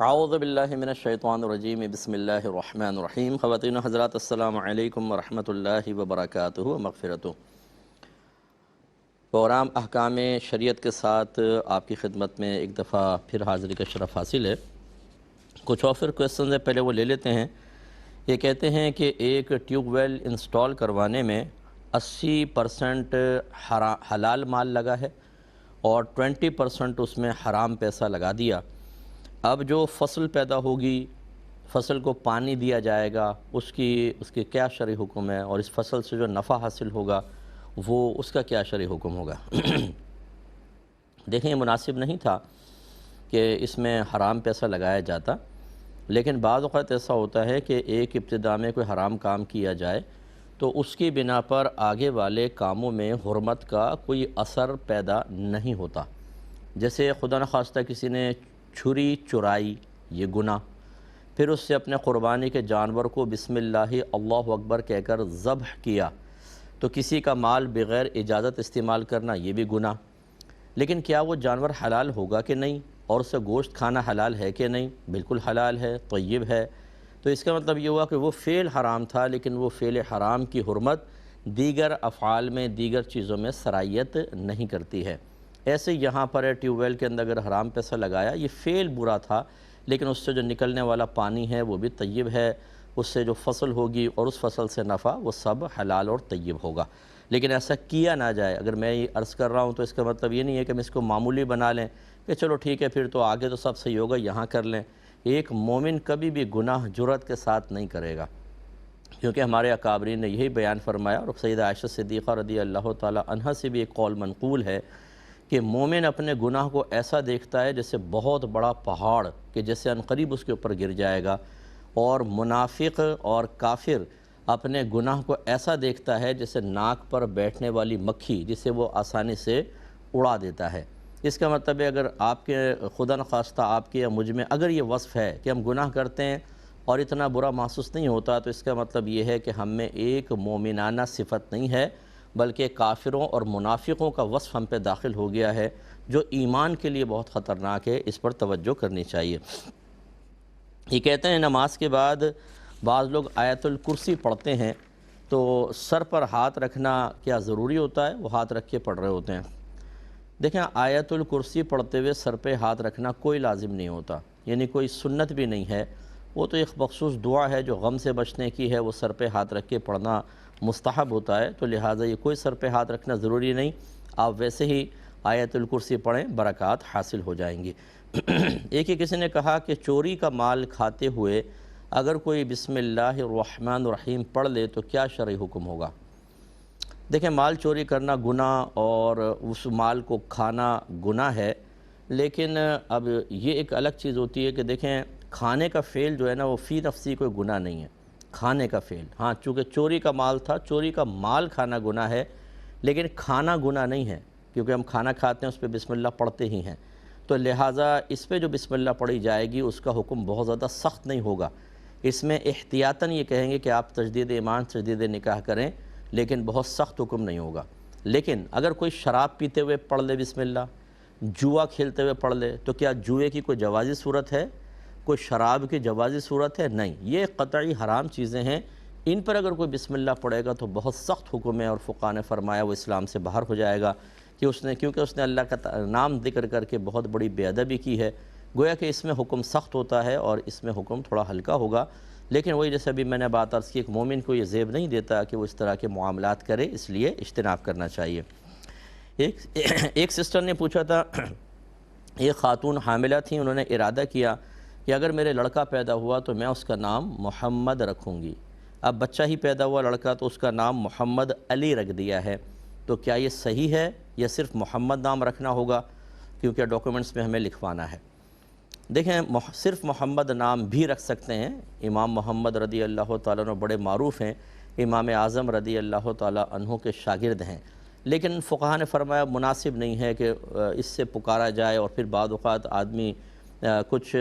اعوذ باللہ من الشیطان الرجیم بسم اللہ الرحمن الرحیم۔ خواتین و حضرات السلام علیکم ورحمۃ اللہ وبرکاتہ و مغفرتہ۔ پروگرام احکام شریعت کے ساتھ آپ کی خدمت میں ایک دفعہ پھر حاضری کا شرف حاصل ہے۔ کچھ اور پھر کویسچنز پہلے وہ لے لیتے ہیں۔ یہ کہتے ہیں کہ ایک ٹیوب ویل انسٹال کروانے میں 80% حلال مال لگا ہے اور 20% اس میں حرام پیسہ لگا دیا۔ اب جو فصل پیدا ہوگی، فصل کو پانی دیا جائے گا، اس کی کیا شرعی حکم ہے، اور اس فصل سے جو نفع حاصل ہوگا وہ اس کا کیا شرعی حکم ہوگا؟ دیکھیں، یہ مناسب نہیں تھا کہ اس میں حرام پیسہ لگایا جاتا، لیکن بعض اوقات ایسا ہوتا ہے کہ ایک ابتدا میں کوئی حرام کام کیا جائے تو اس کی بنا پر آگے والے کاموں میں حرمت کا کوئی اثر پیدا نہیں ہوتا۔ جیسے خدا نخواستہ کسی نے چھری چرائی، یہ گناہ، پھر اس سے اپنے قربانی کے جانور کو بسم اللہ اللہ اکبر کہہ کر ذبح کیا، تو کسی کا مال بغیر اجازت استعمال کرنا یہ بھی گناہ۔ لیکن کیا وہ جانور حلال ہوگا کہ نہیں، اور اسے گوشت کھانا حلال ہے کہ نہیں؟ بالکل حلال ہے، طیب ہے۔ تو اس کا مطلب یہ ہوا کہ وہ فعل حرام تھا، لیکن وہ فعل حرام کی حرمت دیگر افعال میں، دیگر چیزوں میں سرایت نہیں کرتی ہے۔ ایسے یہاں پر ٹیوب ویل کے اندر اگر حرام پیسہ لگایا، یہ فعل برا تھا، لیکن اس سے جو نکلنے والا پانی ہے وہ بھی طیب ہے، اس سے جو فصل ہوگی اور اس فصل سے نفع وہ سب حلال اور طیب ہوگا۔ لیکن ایسا کیا نہ جائے۔ اگر میں یہ عرض کر رہا ہوں تو اس کا مطلب یہ نہیں ہے کہ ہم اس کو معمولی بنا لیں کہ چلو ٹھیک ہے پھر تو آگے تو سب صحیح ہوگا، یہاں کر لیں۔ ایک مومن کبھی بھی گناہ جرأت کے ساتھ نہیں کرے گا، کیونکہ ہمارے اکابرین نے یہی بیان فرمایا، اور سیدہ عائشہ صدیقہ رضی اللہ تعالی عنہا سے بھی ایک قول منقول ہے کہ مومن اپنے گناہ کو ایسا دیکھتا ہے جیسے بہت بڑا پہاڑ کہ جیسے عنقریب اس کے اوپر گر جائے گا، اور منافق اور کافر اپنے گناہ کو ایسا دیکھتا ہے جیسے ناک پر بیٹھنے والی مکھی جسے وہ آسانی سے اڑا دیتا ہے۔ اس کا مطلب ہے اگر آپ کے خدا نخواستہ آپ کے یا مجھ میں اگر یہ وصف ہے کہ ہم گناہ کرتے ہیں اور اتنا برا محسوس نہیں ہوتا، تو اس کا مطلب یہ ہے کہ ہم میں ایک مومنانہ صفت نہیں ہے، بلکہ کافروں اور منافقوں کا وصف ہم پہ داخل ہو گیا ہے، جو ایمان کے لیے بہت خطرناک ہے۔ اس پر توجہ کرنی چاہیے۔ یہ کہتے ہیں نماز کے بعد بعض لوگ آیت الکرسی پڑھتے ہیں، تو سر پر ہاتھ رکھنا کیا ضروری ہوتا ہے؟ وہ ہاتھ رکھ کے پڑھ رہے ہوتے ہیں۔ دیکھیں، آیت الکرسی پڑھتے ہوئے سر پہ ہاتھ رکھنا کوئی لازم نہیں ہوتا، یعنی کوئی سنت بھی نہیں ہے۔ وہ تو ایک مخصوص دعا ہے جو غم سے بچنے کی ہے، وہ سر پہ ہاتھ رکھ کے پڑھنا مستحب ہوتا ہے، تو لہٰذا یہ کوئی سر پہ ہاتھ رکھنا ضروری نہیں، آپ ویسے ہی آیت الکرسی پڑھیں، برکات حاصل ہو جائیں گی۔ ایک ہی کسی نے کہا کہ چوری کا مال کھاتے ہوئے اگر کوئی بسم اللہ الرحمن الرحیم پڑھ لے تو کیا شرعی حکم ہوگا؟ دیکھیں، مال چوری کرنا گناہ اور اس مال کو کھانا گناہ ہے، لیکن اب یہ ایک الگ چیز ہوتی ہے کہ دیکھیں، کھانے کا فعل جو ہے نا وہ فی نفسی کوئی گناہ نہیں ہے، کھانے کا فعل۔ ہاں، چونکہ چوری کا مال تھا، چوری کا مال کھانا گناہ ہے، لیکن کھانا گناہ نہیں ہے، کیونکہ ہم کھانا کھاتے ہیں اس پہ بسم اللہ پڑھتے ہی ہیں، تو لہٰذا اس پہ جو بسم اللہ پڑھی جائے گی اس کا حکم بہت زیادہ سخت نہیں ہوگا۔ اس میں احتیاطاً یہ کہیں گے کہ آپ تجدید ایمان، تجدید نکاح کریں، لیکن بہت سخت حکم نہیں ہوگا۔ لیکن اگر کوئی شراب پیتے ہوئے پڑھ لے بسم اللہ، جوا کھیلتے ہوئے پڑھ لے، تو کیا جوئے کی کوئی جوازی صورت ہے؟ کوئی شراب کی جوازی صورت ہے؟ نہیں، یہ قطعی حرام چیزیں ہیں، ان پر اگر کوئی بسم اللہ پڑھے گا تو بہت سخت حکم ہے، اور فقہاء نے فرمایا وہ اسلام سے باہر ہو جائے گا، کہ کیونکہ اس نے اللہ کا نام ذکر کر کے بہت بڑی بے ادبی کی ہے۔ گویا کہ اس میں حکم سخت ہوتا ہے اور اس میں حکم تھوڑا ہلکا ہوگا، لیکن وہی جیسے ابھی میں نے بات عرض کی، ایک مومن کو یہ زیب نہیں دیتا کہ وہ اس طرح کے معاملات کرے، اس لیے اجتناب کرنا چاہیے۔ ایک سسٹر نے پوچھا تھا، ایک خاتون حاملہ تھیں، انہوں نے ارادہ کیا کہ اگر میرے لڑکا پیدا ہوا تو میں اس کا نام محمد رکھوں گی۔ اب بچہ ہی پیدا ہوا لڑکا تو اس کا نام محمد علی رکھ دیا ہے، تو کیا یہ صحیح ہے یا صرف محمد نام رکھنا ہوگا؟ کیونکہ ڈاکومنٹس میں ہمیں لکھوانا ہے۔ دیکھیں، صرف محمد نام بھی رکھ سکتے ہیں۔ امام محمد رضی اللہ تعالیٰ عنہ بڑے معروف ہیں، امام اعظم رضی اللہ تعالیٰ عنہ کے شاگرد ہیں، لیکن فقہاء نے فرمایا مناسب نہیں ہے کہ اس سے پکارا جائے، اور پھر بعض اوقات آدمی کچھ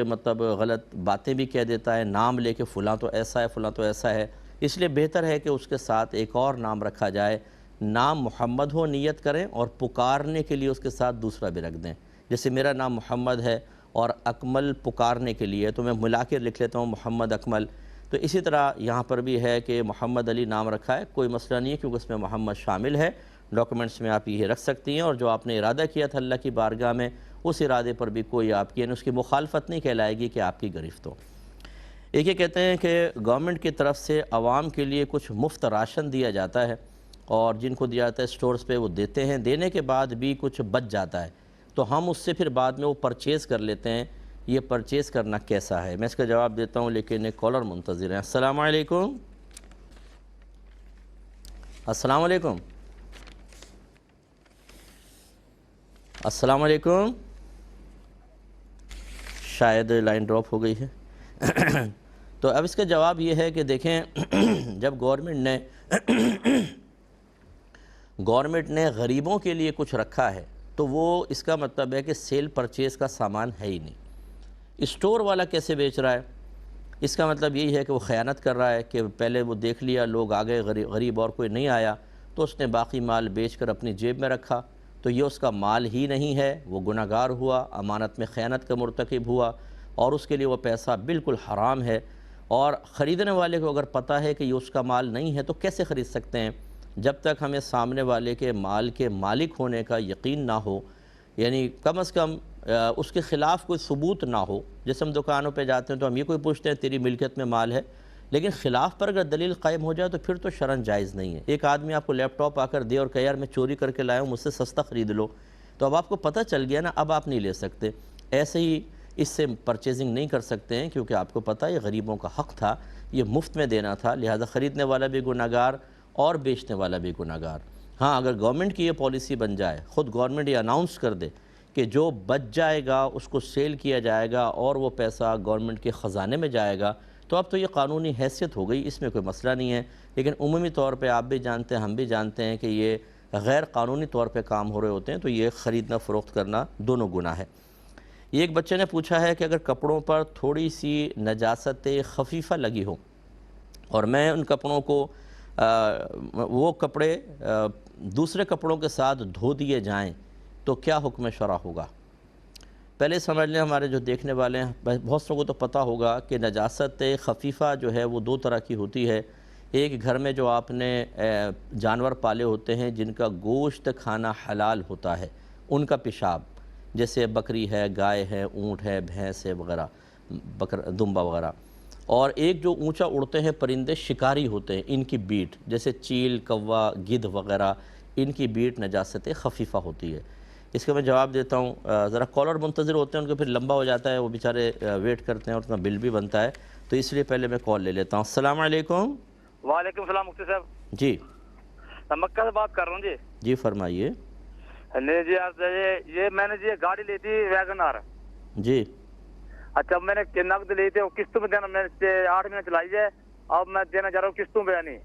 غلط باتیں بھی کہہ دیتا ہے، نام لے کے فلاں تو ایسا ہے، فلاں تو ایسا ہے، اس لیے بہتر ہے کہ اس کے ساتھ ایک اور نام رکھا جائے، نام محمد ہو، نیت کریں، اور پکارنے کے لیے اس کے ساتھ دوسرا بھی رکھ دیں۔ جیسے میرا نام محمد ہے اور اکمل پکارنے کے لیے، تو میں ملا کے لکھ لیتا ہوں محمد اکمل۔ تو اسی طرح یہاں پر بھی ہے کہ محمد علی نام رکھا ہے، کوئی مسئلہ نہیں ہے کیونکہ اس میں محمد شامل ہے، ڈاکومنٹس میں آپ یہ رکھ سکتی ہیں، اور جو آپ نے ارادہ کیا تھا اللہ کی بارگاہ میں اس ارادے پر بھی کوئی آپ کی یعنی اس کی مخالفت نہیں کہلائے گی کہ آپ کی گرفت ہو۔ ایک یہ کہتے ہیں کہ گورنمنٹ کی طرف سے عوام کے لیے کچھ مفت راشن دیا جاتا ہے، اور جن کو دیا جاتا ہے سٹورز پہ وہ دیتے ہیں، دینے کے بعد بھی کچھ بچ جاتا ہے تو ہم اس سے پھر بعد میں وہ پرچیز کر لیتے ہیں، یہ پرچیز کرنا کیسا ہے؟ میں اس کا جواب دیتا ہوں، لیکن ایک کالر منتظر ہیں۔ السلام علیکم۔ السلام علیکم۔ السلام علیکم۔ شاید لائن ڈراپ ہو گئی ہے۔ تو اب اس کا جواب یہ ہے کہ دیکھیں جب گورنمنٹ نے غریبوں کے لیے کچھ رکھا ہے تو وہ اس کا مطلب ہے کہ سیل پرچیز کا سامان ہے ہی نہیں۔ اسٹور والا کیسے بیچ رہا ہے؟ اس کا مطلب یہی ہے کہ وہ خیانت کر رہا ہے کہ پہلے وہ دیکھ لیا لوگ آگئے، غریب اور کوئی نہیں آیا تو اس نے باقی مال بیچ کر اپنی جیب میں رکھا، تو یہ اس کا مال ہی نہیں ہے، وہ گناہ گار ہوا، امانت میں خیانت کا مرتکب ہوا، اور اس کے لیے وہ پیسہ بالکل حرام ہے۔ اور خریدنے والے کو اگر پتہ ہے کہ یہ اس کا مال نہیں ہے تو کیسے خرید سکتے ہیں؟ جب تک ہمیں سامنے والے کے مال کے مالک ہونے کا یقین نہ ہو، یعنی کم از کم اس کے خلاف کوئی ثبوت نہ ہو۔ جیسے ہم دکانوں پہ جاتے ہیں تو ہم یہ کوئی پوچھتے ہیں تیری ملکیت میں مال ہے، لیکن خلاف پر اگر دلیل قائم ہو جائے تو پھر تو شرعاً جائز نہیں ہے۔ ایک آدمی آپ کو لیپ ٹاپ آ کر دے اور کہے یار میں چوری کر کے لایا ہوں، مجھ سے سستا خرید لو، تو اب آپ کو پتہ چل گیا نا، اب آپ نہیں لے سکتے۔ ایسے ہی اس سے پرچیزنگ نہیں کر سکتے ہیں کیونکہ آپ کو پتہ ہے یہ غریبوں کا حق تھا، یہ مفت میں دینا تھا، لہٰذا خریدنے والا بھی گناہ گار اور بیچنے والا بھی گناہ گار۔ ہاں اگر گورنمنٹ کی یہ پالیسی بن جائے، خود گورنمنٹ یہ اناؤنس کر دے کہ جو بچ جائے گا اس کو سیل کیا جائے گا اور وہ پیسہ گورنمنٹ کے خزانے میں جائے گا، تو اب تو یہ قانونی حیثیت ہو گئی، اس میں کوئی مسئلہ نہیں ہے۔ لیکن عمومی طور پہ آپ بھی جانتے ہیں، ہم بھی جانتے ہیں کہ یہ غیر قانونی طور پہ کام ہو رہے ہوتے ہیں، تو یہ خریدنا فروخت کرنا دونوں گناہ ہے۔ یہ ایک بچے نے پوچھا ہے کہ اگر کپڑوں پر تھوڑی سی نجاست خفیفہ لگی ہو اور میں ان کپڑوں کو وہ کپڑے دوسرے کپڑوں کے ساتھ دھو دیے جائیں تو کیا حکم شرع ہوگا؟ پہلے سمجھ لیں ہمارے جو دیکھنے والے ہیں، بہت سو کو تو پتہ ہوگا کہ نجاست خفیفہ جو ہے وہ دو طرح کی ہوتی ہے۔ ایک گھر میں جو آپ نے جانور پالے ہوتے ہیں جن کا گوشت کھانا حلال ہوتا ہے، ان کا پیشاب، جیسے بکری ہے، گائے ہے، اونٹ ہے، بھینس ہے وغیرہ، دمبا وغیرہ۔ اور ایک جو اونچا اڑتے ہیں پرندے شکاری ہوتے ہیں، ان کی بیٹ، جیسے چیل، کوا، گدھ وغیرہ، ان کی بیٹ نجاست خفیفہ ہوتی ہے۔ اس کا میں جواب دیتا ہوں، ذرا کالر منتظر ہوتے ہیں، ان کو پھر لمبا ہو جاتا ہے، وہ بیچارے ویٹ کرتے ہیں اور اتنا بل بھی بنتا ہے، تو اس لیے پہلے میں کال لے لیتا ہوں۔ السلام علیکم۔ وعلیکم السلام مفتی صاحب، جی مکہ سے بات کر رہا ہوں جی۔ جی فرمائیے۔ نہیں جی یہ میں نے جی گاڑی لی تھی ویگن آر۔ جی اچھا میں نے نقد لی تھی، قسطوں میں دینا، میں نے 8 مہینے چلائی ہے، اب میں دینا چاہ رہا ہوں قسطوں پہ، یعنی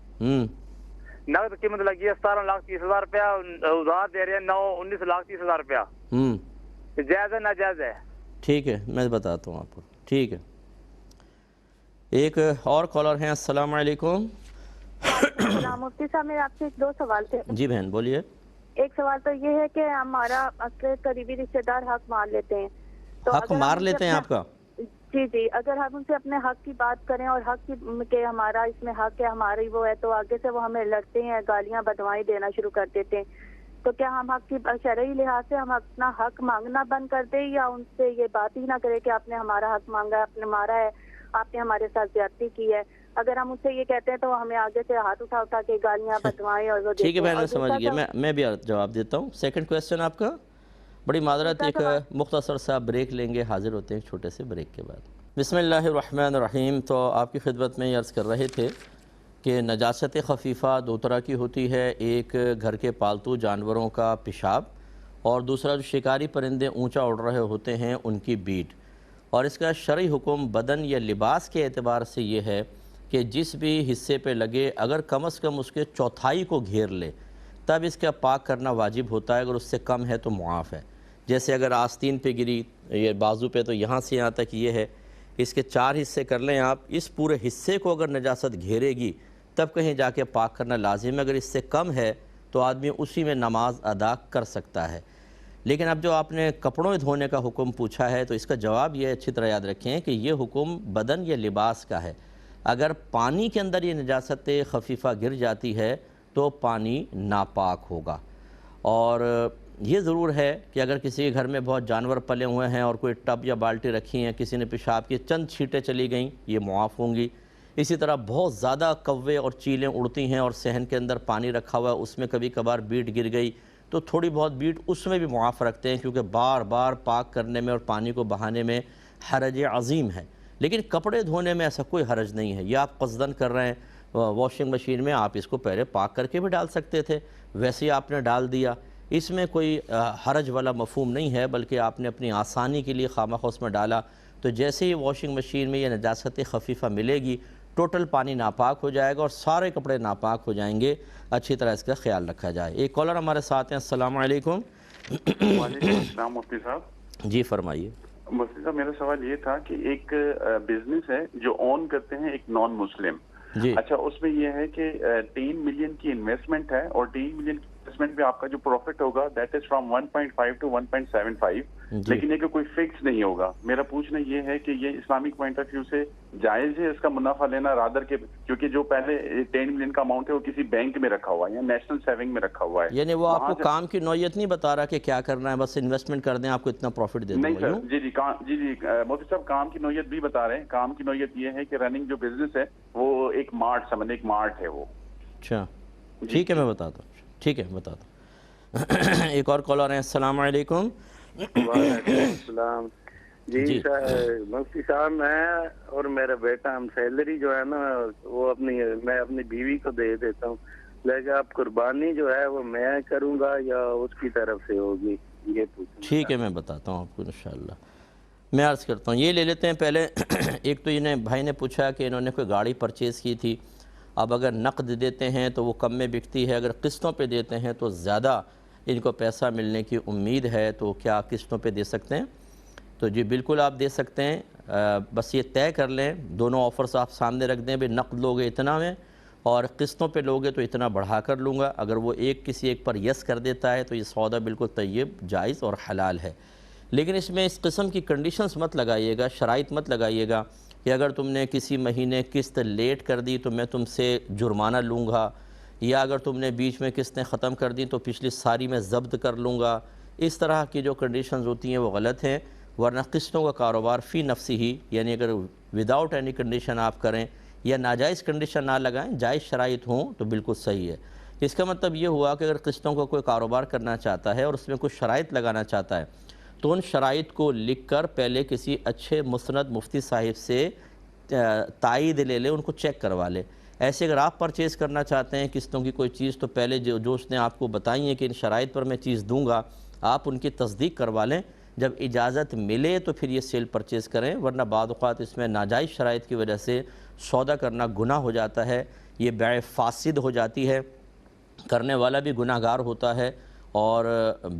نقد قیمت لگی ہے 17,30,000 روپیہ، ادھار دے رہے ہیں 19,30,000 روپیہ، جائز ہے ناجائز ہے؟ ٹھیک ہے میں بتاتا ہوں آپ کو، ٹھیک ہے۔ ایک اور کالر ہیں۔ السلام علیکم۔ السلام مفتی صاحب، میرے آپ سے 2 سوال تھے۔ جی بہن بولیے۔ ایک سوال تو یہ ہے کہ ہمارا اکثر قریبی رشتہ دار حق مار لیتے ہیں، تو حق مار لیتے ہیں آپ کا؟ جی اگر ہم ان سے اپنے حق کی بات کریں اور حق کہ ہمارا اس میں حق ہے، ہماری وہ ہے، تو آگے سے وہ ہمیں لڑتے ہیں، گالیاں بدوائیں دینا شروع کر دیتے ہیں، تو کیا ہم حق کی شرعی لحاظ سے ہم اپنا حق مانگنا بند کر دیں، یا ان سے یہ بات ہی نہ کرے کہ آپ نے ہمارا حق مانگا ہے، آپ نے مارا ہے، آپ نے ہمارے ساتھ زیادتی کی ہے؟ اگر ہم اس سے یہ کہتے ہیں تو ہمیں آگے سے ہاتھ اٹھا کے گالیاں بدوائیں اور وہ دیتے ہیں۔ ٹھیک ہے بہن، میں سمجھ گیا، میں بھی جواب دیتا ہوں۔ سیکنڈ کویسچن آپ کا؟ بڑی معذرت، ایک مختصر سا بریک لیں گے، حاضر ہوتے ہیں ایک چھوٹے سے بریک کے بعد۔ بسم اللہ الرحمن الرحیم۔ تو آپ کی خدمت میں یہ عرض کر رہے تھے کہ نجاست خفیفہ 2 طرح کی ہوتی ہے، ایک گھر کے پالتو جانوروں کا پیشاب، اور دوسرا جو شکاری پرندے اونچا اڑ رہے ہوتے ہیں ان کی بیٹ۔ اور اس کا شرعی حکم بدن یا لباس کے اعتبار سے یہ ہے کہ جس بھی حصے پہ لگے اگر کم از کم اس کے چوتھائی کو گھیر لے تب اس کا پاک کرنا واجب ہوتا ہے، اگر اس سے کم ہے تو معاف ہے۔ جیسے اگر آستین پہ گری، یہ بازو پہ، تو یہاں سے یہاں تک یہ ہے، اس کے 4 حصے کر لیں آپ، اس پورے حصے کو اگر نجاست گھیرے گی تب کہیں جا کے پاک کرنا لازم ہے، اگر اس سے کم ہے تو آدمی اسی میں نماز ادا کر سکتا ہے۔ لیکن اب جو آپ نے کپڑوں دھونے کا حکم پوچھا ہے تو اس کا جواب یہ اچھی طرح یاد رکھیں کہ یہ حکم بدن یا لباس کا ہے۔ اگر پانی کے اندر یہ نجاست خفیفہ گر جاتی ہے تو پانی ناپاک ہوگا۔ اور یہ ضرور ہے کہ اگر کسی کے گھر میں بہت جانور پلے ہوئے ہیں اور کوئی ٹب یا بالٹی رکھی ہیں، کسی نے پیشاب کی چند چھینٹیں چلی گئیں، یہ معاف ہوں گی۔ اسی طرح بہت زیادہ کوے اور چیلیں اڑتی ہیں اور صحن کے اندر پانی رکھا ہوا ہے، اس میں کبھی کبھار بیٹ گر گئی تو تھوڑی بہت بیٹ اس میں بھی معاف رکھتے ہیں، کیونکہ بار بار پاک کرنے میں اور پانی کو بہانے میں حرج عظیم ہے۔ لیکن کپڑے دھونے میں ایسا کوئی حرج نہیں ہے۔ یہ آپ قصدن کر رہے ہیں واشنگ مشین میں، آپ اس کو پہلے پاک کر کے بھی ڈال سکتے تھے، ویسے ہی آپ نے ڈال دیا، اس میں کوئی حرج والا مفہوم نہیں ہے، بلکہ آپ نے اپنی آسانی کے لیے خواہ اس میں ڈالا تو جیسے ہی واشنگ مشین میں یہ نجاست خفیفہ ملے گی ٹوٹل پانی ناپاک ہو جائے گا اور سارے کپڑے ناپاک ہو جائیں گے۔ اچھی طرح اس کا خیال رکھا جائے۔ ایک کالر ہمارے ساتھ ہیں، السلام علیکم۔ وعلیکم السلام مفتی صاحب۔ جی فرمائیے۔ مفتی صاحب میرا سوال یہ تھا کہ ایک بزنس ہے جو اون کرتے ہیں ایک نان مسلم، جی اچھا اس میں یہ ہے کہ 10 ملین کی انویسٹمنٹ ہے اور 10 ملین کی انویسٹمنٹ پہ آپ کا جو پروفٹ ہوگا دیٹ از فرام 1.5 to 1.75، لیکن یہ کہ کوئی فکس نہیں ہوگا۔ میرا پوچھنا یہ ہے کہ یہ اسلامک پوائنٹ آف ویو سے جائز ہے اس کا منافع لینا، رادر کے کیونکہ جو پہلے 10 ملین کا اماؤنٹ ہے وہ کسی بینک میں رکھا ہوا ہے یا نیشنل سیونگ میں رکھا ہوا ہے، یعنی وہ آپ کو کام کی نوعیت نہیں بتا رہا کہ کیا کرنا ہے، بس انویسٹمنٹ کر دیں آپ کو اتنا پروفٹ دے دیں؟ نہیں سر، جی مفتی صاحب کام کی نوعیت بھی بتا رہے ہیں۔ کام کی نوعیت یہ ہے کہ رننگ جو بزنس ہے وہ ایک مارٹ سمجھیں، ایک مارٹ ہے وہ۔ اچھا ٹھیک ہے، میں بتاتا ہوں، ٹھیک ہے بتاتا ہوں۔ ایک اور کالر ہیں، السلام علیکم۔ وعلیکم السلام۔ جی سر، مفتی صاحب میں اور میرا بیٹا ہم سیلری جو ہے نا وہ میں اپنی بیوی کو دے دیتا ہوں، لیکن اب قربانی جو ہے وہ میں کروں گا یا اس کی طرف سے ہوگی، یہ پوچھنا۔ ٹھیک ہے، میں بتاتا ہوں آپ کو انشاءاللہ۔ میں عرض کرتا ہوں، یہ لے لیتے ہیں پہلے۔ ایک تو انہیں بھائی نے پوچھا کہ انہوں نے کوئی گاڑی پرچیز کی تھی، اب اگر نقد دیتے ہیں تو وہ کم میں بکتی ہے، اگر قسطوں پہ دیتے ہیں تو زیادہ ان کو پیسہ ملنے کی امید ہے، تو کیا قسطوں پہ دے سکتے ہیں؟ تو جی بالکل آپ دے سکتے ہیں، بس یہ طے کر لیں، دونوں آفرز آپ سامنے رکھ دیں، بھئی نقد لوگے اتنا میں اور قسطوں پہ لوگے تو اتنا بڑھا کر لوں گا۔ اگر وہ کسی ایک پر یس کر دیتا ہے تو یہ سودا بالکل طیب، جائز اور حلال ہے۔ لیکن اس میں اس قسم کی کنڈیشنز مت لگائیے گا، شرائط مت لگائیے گا کہ اگر تم نے کسی مہینے قسط لیٹ کر دی تو میں تم سے جرمانہ لوں گا، یا اگر تم نے بیچ میں قسطیں ختم کر دی تو پچھلی ساری میں ضبط کر لوں گا۔ اس طرح کی جو کنڈیشنز ہوتی ہیں وہ غلط ہیں، ورنہ قسطوں کا کاروبار فی نفسی ہی، یعنی اگر وداؤٹ اینی کنڈیشن آپ کریں یا ناجائز کنڈیشن نہ لگائیں، جائز شرائط ہوں تو بالکل صحیح ہے۔ اس کا مطلب یہ ہوا کہ اگر قسطوں کو کوئی کاروبار کرنا چاہتا ہے اور اس میں کچھ شرائط لگانا چاہتا ہے تو ان شرائط کو لکھ کر پہلے کسی اچھے مسند مفتی صاحب سے تائید لے لے، ان کو چیک کروا لے۔ ایسے اگر آپ پرچیز کرنا چاہتے ہیں قسطوں کی کوئی چیز تو پہلے جو اس نے آپ کو بتائی ہے کہ ان شرائط پر میں چیز دوں گا، آپ ان کی تصدیق کروا لیں۔ جب اجازت ملے تو پھر یہ سیل پرچیز کریں، ورنہ بعض اوقات اس میں ناجائز شرائط کی وجہ سے سودا کرنا گناہ ہو جاتا ہے، یہ بیع فاسد ہو جاتی ہے، کرنے والا بھی گناہ گار ہوتا ہے اور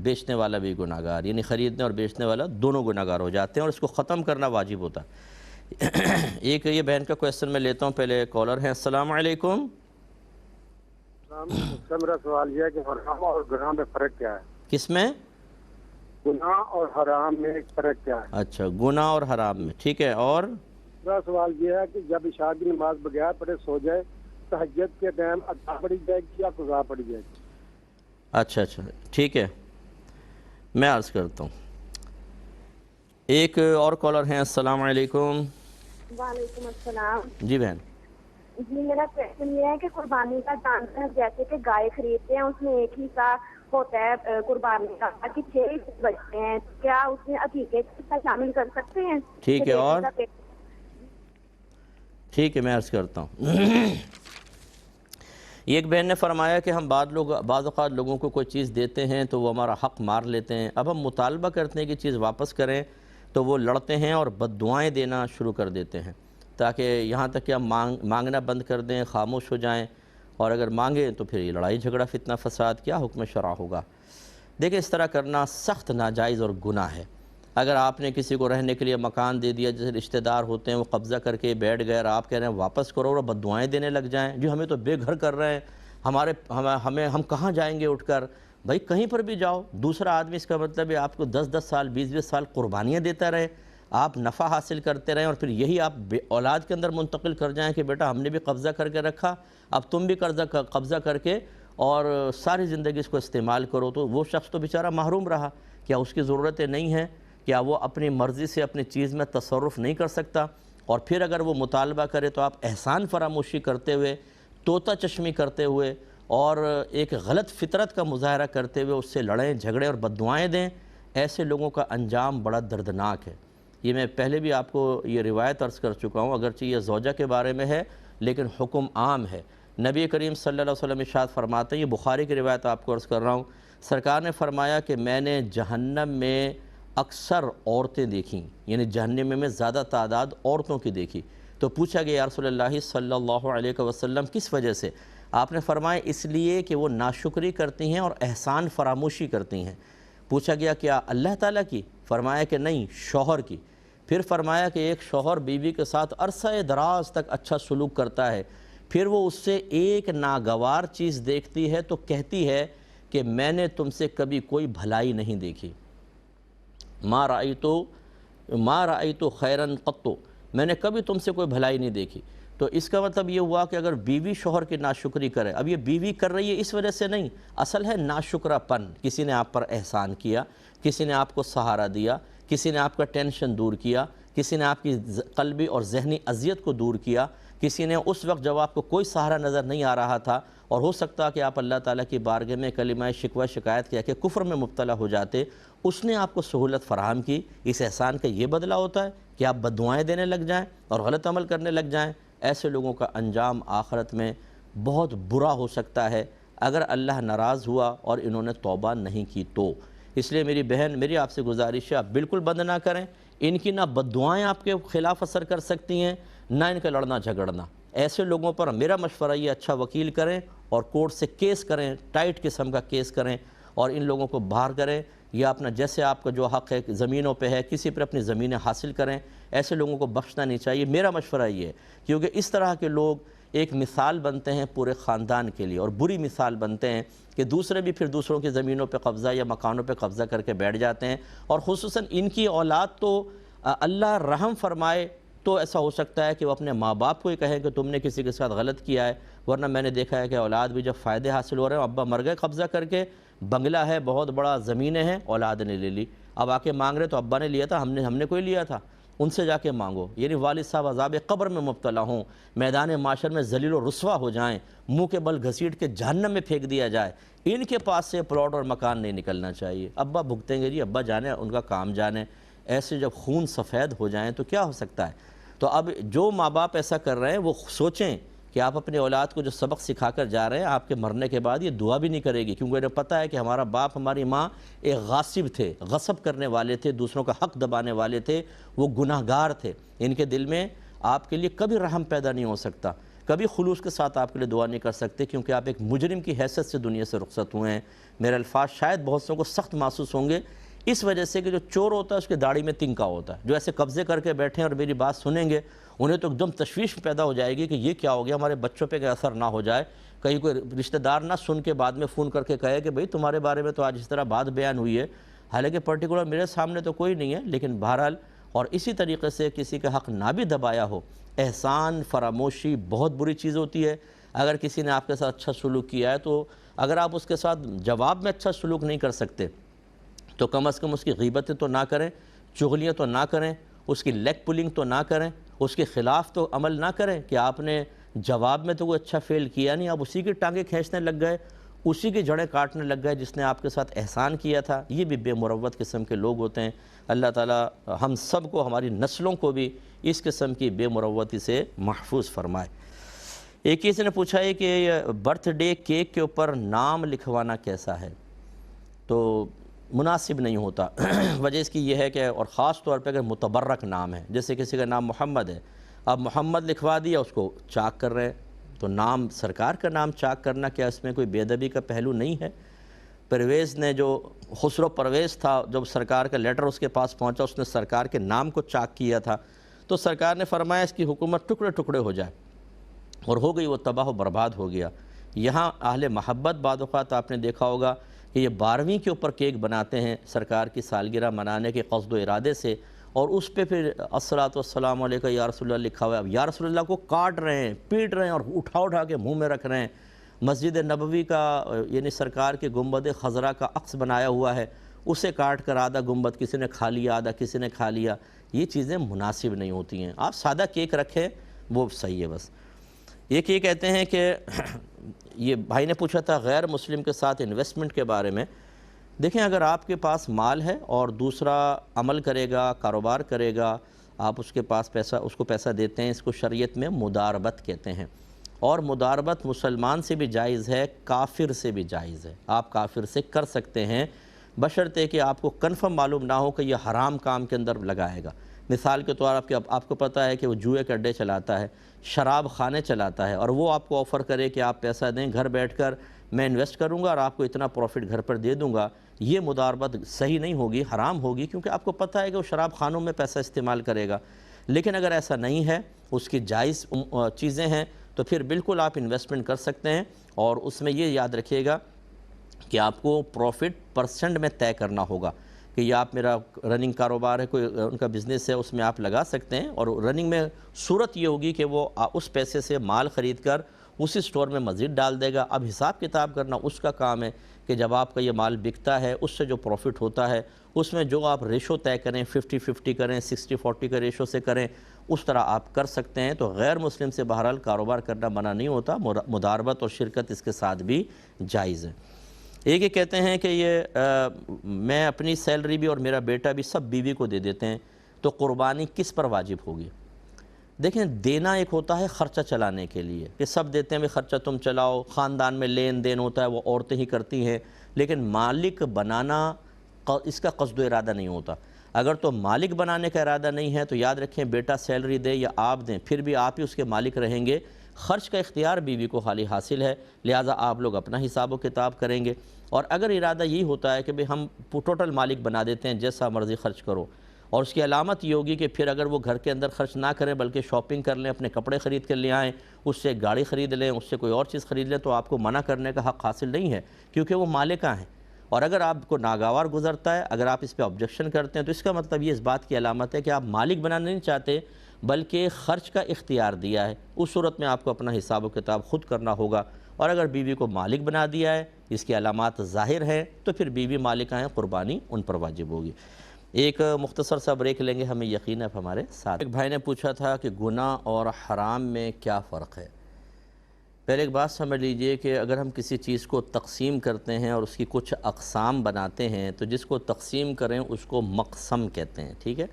بیچنے والا بھی گناہ گار، یعنی خریدنے اور بیچنے والا دونوں گناہ گار ہو جاتے ہیں اور اس کو ختم کرنا واجب ہوتا ہے۔ ایک یہ بہن کا کویسچن میں لیتا ہوں، پہلے کالر ہیں، السلام علیکم۔ میرا سوال یہ ہے کہ حرام اور گناہ میں فرق کیا ہے؟ کس میں؟ گناہ اور حرام میں فرق کیا ہے؟ اچھا، گناہ اور حرام میں، ٹھیک ہے۔ اور میرا سوال یہ ہے کہ جب عشاء کی نماز بغیر پڑھے سو جائے، تہجد کے ٹائم ادا پڑھی جائے گی یا قضا پڑھی جائے گی؟ اچھا ٹھیک ہے، میں عرض کرتا ہوں۔ ایک اور کالر ہیں، السلام علیکم۔ وعلیکم السلام۔ جی بہن۔ جی میرا کویشچن یہ ہے کہ قربانی کا جانور جیسے کہ گائے خریدتے ہیں اس میں ایک ہی کا ہوتا ہے قربانی کا کہ 6 بچتے ہیں، کیا اس میں عقیقے کا شامل کر سکتے ہیں؟ ٹھیک ہے، اور ٹھیک ہے میں عرض کرتا ہوں۔ ایک بہن نے فرمایا کہ ہم بعض اوقات لوگوں کو کوئی چیز دیتے ہیں تو وہ ہمارا حق مار لیتے ہیں، اب ہم مطالبہ کرتے ہیں کہ چیز واپس کریں تو وہ لڑتے ہیں اور بد دعائیں دینا شروع کر دیتے ہیں، تاکہ یہاں تک کہ ہم مانگنا بند کر دیں، خاموش ہو جائیں، اور اگر مانگیں تو پھر یہ لڑائی جھگڑا فتنہ فساد کیا حکم شرع ہوگا۔ دیکھیں اس طرح کرنا سخت ناجائز اور گناہ ہے۔ اگر آپ نے کسی کو رہنے کے لیے مکان دے دیا، جیسے رشتہ دار ہوتے ہیں وہ قبضہ کر کے بیٹھ گئے اور آپ کہہ رہے ہیں واپس کرو اور بد دعائیں دینے لگ جائیں، جو ہمیں تو بے گھر کر رہے ہیں، ہم کہاں جائیں گے اٹھ کر، بھائی کہیں پر بھی جاؤ، دوسرا آدمی، اس کا مطلب ہے آپ کو 10-10 سال 20-20 سال قربانیاں دیتا رہے، آپ نفع حاصل کرتے رہیں، اور پھر یہی آپ اولاد کے اندر منتقل کر جائیں کہ بیٹا ہم نے بھی قبضہ کر کے رکھا، اب تم بھی قبضہ کر کے اور ساری زندگی اس کو استعمال کرو، تو وہ شخص تو بیچارہ محروم رہا۔ کیا اس کی ضرورتیں نہیں ہیں؟ کیا وہ اپنی مرضی سے اپنی چیز میں تصرف نہیں کر سکتا؟ اور پھر اگر وہ مطالبہ کرے تو آپ احسان فراموشی کرتے ہوئے، طوطا چشمی کرتے ہوئے اور ایک غلط فطرت کا مظاہرہ کرتے ہوئے اس سے لڑیں جھگڑیں اور بددعائیں دیں۔ ایسے لوگوں کا انجام بڑا دردناک ہے۔ یہ میں پہلے بھی آپ کو یہ روایت عرض کر چکا ہوں، اگرچہ یہ زوجہ کے بارے میں ہے لیکن حکم عام ہے۔ نبی کریم صلی اللہ علیہ وسلم ارشاد فرماتے ہیں، یہ بخاری کی روایت آپ کو عرض کر رہا ہوں، سرکار نے فرمایا کہ میں نے جہنم میں اکثر عورتیں دیکھیں، یعنی جہنم میں زیادہ تعداد عورتوں کی دیکھی۔ تو پوچھا گیا یا رسول اللہ صلی اللہ علیہ وسلم کس وجہ سے؟ آپ نے فرمایا اس لیے کہ وہ ناشکری کرتی ہیں اور احسان فراموشی کرتی ہیں۔ پوچھا گیا کیا اللہ تعالیٰ کی؟ فرمایا کہ نہیں، شوہر کی۔ پھر فرمایا کہ ایک شوہر بیوی کے ساتھ عرصہ دراز تک اچھا سلوک کرتا ہے، پھر وہ اس سے ایک ناگوار چیز دیکھتی ہے تو کہتی ہے کہ میں نے تم سے کبھی کوئی بھلائی نہیں دیکھی، ما رأیتو خیرن قط، میں نے کبھی تم سے کوئی بھلائی نہیں دیکھی۔ تو اس کا مطلب یہ ہوا کہ اگر بیوی شوہر کی ناشکری کرے، اب یہ بیوی کر رہی ہے اس وجہ سے نہیں، اصل ہے ناشکرہ پن، کسی نے آپ پر احسان کیا، کسی نے آپ کو سہارا دیا، کسی نے آپ کا ٹینشن دور کیا، کسی نے آپ کی قلبی اور ذہنی اذیت کو دور کیا، کسی نے اس وقت جب آپ کو کوئی سہارا نظر نہیں آ رہا تھا اور ہو سکتا کہ آپ اللہ تعالیٰ کی بارگاہ میں کلمہ شکوہ شکایت کیا کہ کفر میں مبتلا ہو جاتے، اس نے آپ کو سہولت فراہم کی۔ اس احسان کا یہ بدلہ ہوتا ہے کہ آپ بددعائیں دینے لگ جائیں اور غلط عمل کرنے لگ جائیں۔ ایسے لوگوں کا انجام آخرت میں بہت برا ہو سکتا ہے اگر اللہ ناراض ہوا اور انہوں نے توبہ نہیں کی تو۔ اس لیے میری بہن، میری آپ سے گزارش ہے، آپ بالکل بند نہ کریں۔ ان کی نہ بددعائیں آپ کے خلاف اثر کر سکتی ہیں، نہ ان کا لڑنا جھگڑنا۔ ایسے لوگوں پر میرا مشورہ یہ، اچھا وکیل کریں اور کورٹ سے کیس کریں، ٹائٹ قسم کا کیس کریں اور ان لوگوں کو باہر کریں، یا اپنا جیسے آپ کا جو حق ہے زمینوں پہ ہے کسی پر اپنی زمینیں حاصل کریں۔ ایسے لوگوں کو بخشنا نہیں چاہیے، میرا مشورہ یہ ہے، کیونکہ اس طرح کے لوگ ایک مثال بنتے ہیں پورے خاندان کے لیے، اور بری مثال بنتے ہیں کہ دوسرے بھی پھر دوسروں کی زمینوں پہ قبضہ یا مکانوں پہ قبضہ کر کے بیٹھ جاتے ہیں، اور خصوصاً ان کی اولاد تو اللہ رحم فرمائے تو ایسا ہو سکتا ہے کہ وہ اپنے ماں باپ کو ہی کہیں کہ تم نے کسی کے ساتھ غلط کیا ہے، ورنہ میں نے دیکھا ہے کہ اولاد بھی جب فائدے حاصل ہو رہے ہیں، ابا مر گئے قبضہ کر کے، بنگلہ ہے، بہت بڑا زمینیں ہیں، اولاد نے لے لی، اب آ کے مانگ رہے تو ابا نے لیا تھا، ہم نے کوئی لیا تھا، ان سے جا کے مانگو۔ یعنی والد صاحب عذاب قبر میں مبتلا ہوں، میدان معاشر میں ذلیل و رسوا ہو جائیں، منہ کے بل گھسیٹ کے جہنم میں پھینک دیا جائے، ان کے پاس سے پلاٹ اور مکان نہیں نکلنا چاہیے۔ ابا بھگتیں گے جی، ابا جانے، ان کا کام جانے۔ ایسے جب خون سفید ہو جائیں تو کیا ہو سکتا ہے؟ تو اب جو ماں باپ ایسا کر رہے ہیں وہ سوچیں کہ آپ اپنے اولاد کو جو سبق سکھا کر جا رہے ہیں، آپ کے مرنے کے بعد یہ دعا بھی نہیں کرے گی، کیونکہ انہیں پتہ ہے کہ ہمارا باپ، ہماری ماں ایک غاصب تھے، غصب کرنے والے تھے، دوسروں کا حق دبانے والے تھے، وہ گناہگار تھے۔ ان کے دل میں آپ کے لیے کبھی رحم پیدا نہیں ہو سکتا، کبھی خلوص کے ساتھ آپ کے لیے دعا نہیں کر سکتے، کیونکہ آپ ایک مجرم کی حیثیت سے دنیا سے رخصت ہوئے ہیں۔ میرے الفاظ شاید بہت سو کو سخت محسوس ہوں گے، اس وجہ سے کہ جو چور ہوتا ہے اس کی داڑھی میں تنکا ہوتا ہے، جو ایسے قبضے کر کے بیٹھے ہیں اور میری بات سنیں گے، انہیں تو ایک دم تشویش پیدا ہو جائے گی کہ یہ کیا ہو گیا، ہمارے بچوں پہ کہ اثر نہ ہو جائے، کہیں کوئی رشتہ دار نہ سن کے بعد میں فون کر کے کہے کہ بھئی تمہارے بارے میں تو آج اس طرح بات بیان ہوئی ہے، حالانکہ پرٹیکولر میرے سامنے تو کوئی نہیں ہے، لیکن بہرحال اور اسی طریقے سے کسی کا حق نہ بھی دبایا ہو۔ احسان فراموشی بہت بری چیز ہوتی ہے۔ اگر کسی نے آپ کے ساتھ اچھا سلوک کیا ہے تو اگر آپ اس کے ساتھ جواب میں اچھا سلوک نہیں کر سکتے تو کم از کم اس کی غیبتیں تو نہ کریں، چغلیاں تو نہ کریں، اس کی لیگ پولنگ تو نہ کریں، اس کے خلاف تو عمل نہ کریں کہ آپ نے جواب میں تو کوئی اچھا فیل کیا نہیں، آپ اسی کی ٹانگیں کھینچنے لگ گئے، اسی کی جڑیں کاٹنے لگ گئے جس نے آپ کے ساتھ احسان کیا تھا۔ یہ بھی بے مروت قسم کے لوگ ہوتے ہیں۔ اللہ تعالیٰ ہم سب کو، ہماری نسلوں کو بھی اس قسم کی بے مروتی سے محفوظ فرمائے۔ ایک کسی نے پوچھا ہے کہ برتھ ڈے کیک کے اوپر نام لکھوانا کیسا ہے؟ تو مناسب نہیں ہوتا۔ وجہ اس کی یہ ہے کہ، اور خاص طور پہ اگر متبرک نام ہے، جیسے کسی کا نام محمد ہے، اب محمد لکھوا دیا، اس کو چاک کر رہے ہیں، تو نام سرکار کا نام چاک کرنا، کیا اس میں کوئی بے ادبی کا پہلو نہیں ہے؟ پرویز نے، جو خسرو پرویز تھا، جب سرکار کا لیٹر اس کے پاس پہنچا، اس نے سرکار کے نام کو چاک کیا تھا، تو سرکار نے فرمایا اس کی حکومت ٹکڑے ٹکڑے ہو جائے، اور ہو گئی، وہ تباہ و برباد ہو گیا۔ یہاں اہل محبت بعض اوقات آپ نے دیکھا ہوگا کہ کہ یہ 12ویں کے اوپر کیک بناتے ہیں سرکار کی سالگرہ منانے کے قصد و ارادے سے، اور اس پہ پھر الصلاۃ والسلام علیکہ یا رسول اللہ لکھا ہوا ہے۔ اب یا رسول اللہ کو کاٹ رہے ہیں، پیٹ رہے ہیں اور اٹھا کے منہ میں رکھ رہے ہیں۔ مسجد نبوی کا یعنی سرکار کے گنبد خضرا کا عکس بنایا ہوا ہے، اسے کاٹ کر آدھا گنبد کسی نے کھا لیا، آدھا کسی نے کھا لیا۔ یہ چیزیں مناسب نہیں ہوتی ہیں۔ آپ سادہ کیک رکھیں وہ صحیح ہے بس۔ ایک یہ کہتے ہیں کہ یہ بھائی نے پوچھا تھا غیر مسلم کے ساتھ انویسٹمنٹ کے بارے میں۔ دیکھیں اگر آپ کے پاس مال ہے اور دوسرا عمل کرے گا، کاروبار کرے گا، آپ اس کے پاس اس کو پیسہ دیتے ہیں، اس کو شریعت میں مداربت کہتے ہیں، اور مداربت مسلمان سے بھی جائز ہے، کافر سے بھی جائز ہے۔ آپ کافر سے کر سکتے ہیں بشرطے کہ آپ کو کنفرم معلوم نہ ہو کہ یہ حرام کام کے اندر لگائے گا۔ مثال کے طور آپ کو پتہ ہے کہ وہ جوئے کے اڈے چلاتا ہے، شراب خانے چلاتا ہے، اور وہ آپ کو آفر کرے کہ آپ پیسہ دیں، گھر بیٹھ کر میں انویسٹ کروں گا اور آپ کو اتنا پروفٹ گھر پر دے دوں گا۔ یہ مداربت صحیح نہیں ہوگی، حرام ہوگی، کیونکہ آپ کو پتہ ہے کہ وہ شراب خانوں میں پیسہ استعمال کرے گا۔ لیکن اگر ایسا نہیں ہے، اس کی جائز چیزیں ہیں، تو پھر بالکل آپ انویسٹمنٹ کر سکتے ہیں، اور اس میں یہ یاد رکھیے گا کہ آپ کو پروفٹ پرسنٹ میں طے کرنا ہوگا کہ یہ آپ میرا رننگ کاروبار ہے، کوئی ان کا بزنس ہے، اس میں آپ لگا سکتے ہیں، اور رننگ میں صورت یہ ہوگی کہ وہ اس پیسے سے مال خرید کر اسی سٹور میں مزید ڈال دے گا۔ اب حساب کتاب کرنا اس کا کام ہے کہ جب آپ کا یہ مال بکتا ہے اس سے جو پروفٹ ہوتا ہے اس میں جو آپ ریشو طے کریں، 50-50 کریں، 60-40 کا ریشو سے کریں، اس طرح آپ کر سکتے ہیں۔ تو غیر مسلم سے بہرحال کاروبار کرنا منع نہیں ہوتا، مداربت اور شرکت اس کے ساتھ بھی جائز ہے۔ ایک یہ کہتے ہیں کہ میں اپنی سیلری بھی اور میرا بیٹا بھی سب بیوی کو دے دیتے ہیں، تو قربانی کس پر واجب ہوگی؟ دیکھیں دینا ایک ہوتا ہے خرچہ چلانے کے لیے کہ سب دیتے ہیں بھی خرچہ تم چلاؤ، خاندان میں لین دین ہوتا ہے وہ عورتیں ہی کرتی ہیں، لیکن مالک بنانا اس کا قصد و ارادہ نہیں ہوتا۔ اگر تو مالک بنانے کا ارادہ نہیں ہے تو یاد رکھیں بیٹا سیلری دے یا آپ دیں پھر بھی آپ ہی اس کے مالک رہیں گے۔ خرچ کا اختیار بیوی کو خالی حاصل ہے، لہٰذا آپ لوگ اپنا حساب و کتاب کریں گے۔ اور اگر ارادہ یہی ہوتا ہے کہ ہم ٹوٹل مالک بنا دیتے ہیں، جیسا مرضی خرچ کرو، اور اس کی علامت یہ ہوگی کہ پھر اگر وہ گھر کے اندر خرچ نہ کریں بلکہ شاپنگ کر لیں، اپنے کپڑے خرید کر لے آئیں، اس سے گاڑی خرید لیں، اس سے کوئی اور چیز خرید لیں، تو آپ کو منع کرنے کا حق حاصل نہیں ہے، کیونکہ وہ مالکہ ہیں۔ اور اگر آپ کو ناگوار گزرتا ہے، اگر آپ اس پہ آبجیکشن کرتے ہیں، تو اس کا مطلب یہ اس بات کی علامت ہے کہ آپ مالک بنانا نہیں چاہتے بلکہ خرچ کا اختیار دیا ہے۔ اس صورت میں آپ کو اپنا حساب و کتاب خود کرنا ہوگا، اور اگر بیوی کو مالک بنا دیا ہے، اس کی علامات ظاہر ہیں، تو پھر بیوی مالکہ ہیں، قربانی ان پر واجب ہوگی۔ ایک مختصر سا بریک لیں گے، ہمیں یقین ہے ہمارے ساتھ۔ ایک بھائی نے پوچھا تھا کہ گناہ اور حرام میں کیا فرق ہے؟ پہلے ایک بات سمجھ لیجئے کہ اگر ہم کسی چیز کو تقسیم کرتے ہیں اور اس کی کچھ اقسام بناتے ہیں تو جس کو تقسیم کریں اس کو مقسم کہتے ہیں، ٹھیک ہے؟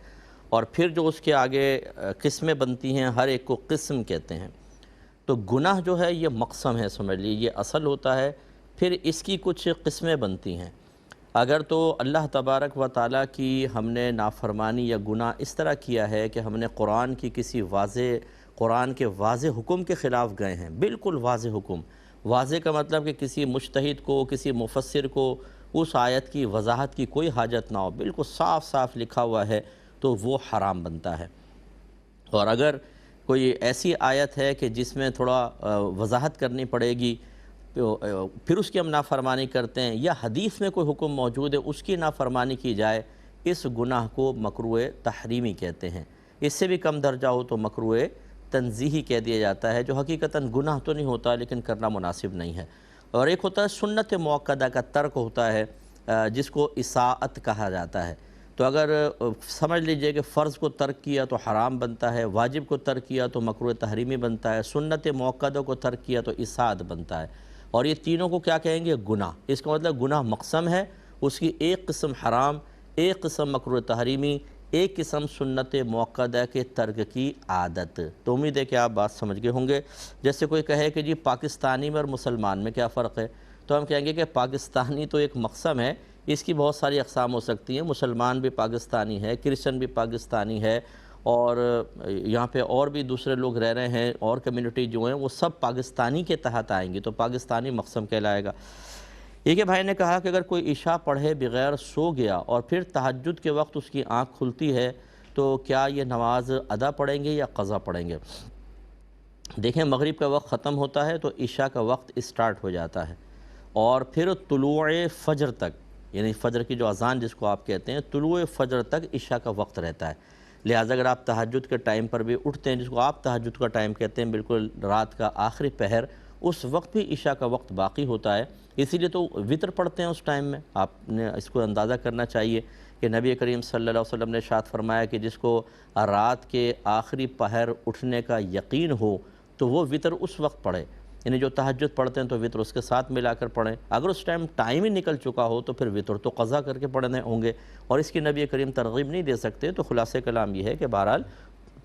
اور پھر جو اس کے آگے قسمیں بنتی ہیں ہر ایک کو قسم کہتے ہیں۔ تو گناہ جو ہے یہ مقسم ہے، سمجھ لیجئے یہ اصل ہوتا ہے، پھر اس کی کچھ قسمیں بنتی ہیں۔ اگر تو اللہ تبارک و تعالیٰ کی ہم نے نافرمانی یا گناہ اس طرح کیا ہے کہ ہم نے قرآن کی قرآن کے واضح حکم کے خلاف گئے ہیں، بالکل واضح حکم، واضح کا مطلب کہ کسی مجتہد کو، کسی مفسر کو اس آیت کی وضاحت کی کوئی حاجت نہ ہو، بالکل صاف صاف لکھا ہوا ہے، تو وہ حرام بنتا ہے۔ اور اگر کوئی ایسی آیت ہے کہ جس میں تھوڑا وضاحت کرنی پڑے گی، پھر اس کی ہم نافرمانی کرتے ہیں، یا حدیث میں کوئی حکم موجود ہے اس کی نافرمانی کی جائے، اس گناہ کو مکروہ تحریمی کہتے ہیں۔ اس سے بھی کم درجہ ہو تو مکروہ تنزیہی کہہ دیا جاتا ہے، جو حقیقتاً گناہ تو نہیں ہوتا لیکن کرنا مناسب نہیں ہے۔ اور ایک ہوتا ہے سنت موقدہ کا ترک ہوتا ہے، جس کو اساءت کہا جاتا ہے۔ تو اگر سمجھ لیجئے کہ فرض کو ترک کیا تو حرام بنتا ہے، واجب کو ترک کیا تو مکروہ تحریمی بنتا ہے، سنت موقدہ کو ترک کیا تو اساءت بنتا ہے، اور یہ تینوں کو کیا کہیں گے؟ گناہ۔ اس کا مطلب گناہ مقسم ہے، اس کی ایک قسم حرام، ایک قسم مکروہ تحریمی، ایک قسم سنت موقدہ کے ترک کی عادت۔ تو امید ہے کہ آپ بات سمجھ گئے ہوں گے۔ جیسے کوئی کہے کہ جی پاکستانی میں اور مسلمان میں کیا فرق ہے، تو ہم کہیں گے کہ پاکستانی تو ایک مقسم ہے، اس کی بہت ساری اقسام ہو سکتی ہیں، مسلمان بھی پاکستانی ہے، کرسچن بھی پاکستانی ہے، اور یہاں پہ اور بھی دوسرے لوگ رہ رہے ہیں، اور کمیونٹی جو ہیں وہ سب پاکستانی کے تحت آئیں گی، تو پاکستانی مقسم کہلائے گا۔ ایک بھائی نے کہا کہ اگر کوئی عشاء پڑھے بغیر سو گیا اور پھر تہجد کے وقت اس کی آنکھ کھلتی ہے تو کیا یہ نماز ادا پڑھیں گے یا قضا پڑھیں گے؟ دیکھیں مغرب کا وقت ختم ہوتا ہے تو عشاء کا وقت اسٹارٹ ہو جاتا ہے، اور پھر طلوع فجر تک، یعنی فجر کی جو اذان جس کو آپ کہتے ہیں، طلوع فجر تک عشاء کا وقت رہتا ہے۔ لہٰذا اگر آپ تہجد کے ٹائم پر بھی اٹھتے ہیں، جس کو آپ تہجد کا ٹائم کہتے ہیں، بالکل رات کا آخری پہر، اس وقت بھی عشاء کا وقت باقی ہوتا ہے۔ اسی لیے تو وطر پڑھتے ہیں اس ٹائم میں۔ آپ نے اس کو اندازہ کرنا چاہیے کہ نبی کریم صلی اللہ علیہ وسلم نے ارشاد فرمایا کہ جس کو رات کے آخری پہر اٹھنے کا یقین ہو تو وہ وطر اس وقت پڑھے، یعنی جو تہجد پڑھتے ہیں تو وطر اس کے ساتھ ملا کر پڑھیں۔ اگر اس ٹائم ہی نکل چکا ہو تو پھر وطر تو قضا کر کے پڑھنے ہوں گے، اور اس کی نبی کریم ترغیب نہیں دے سکتے۔ تو خلاصہ کلام یہ ہے کہ بہرحال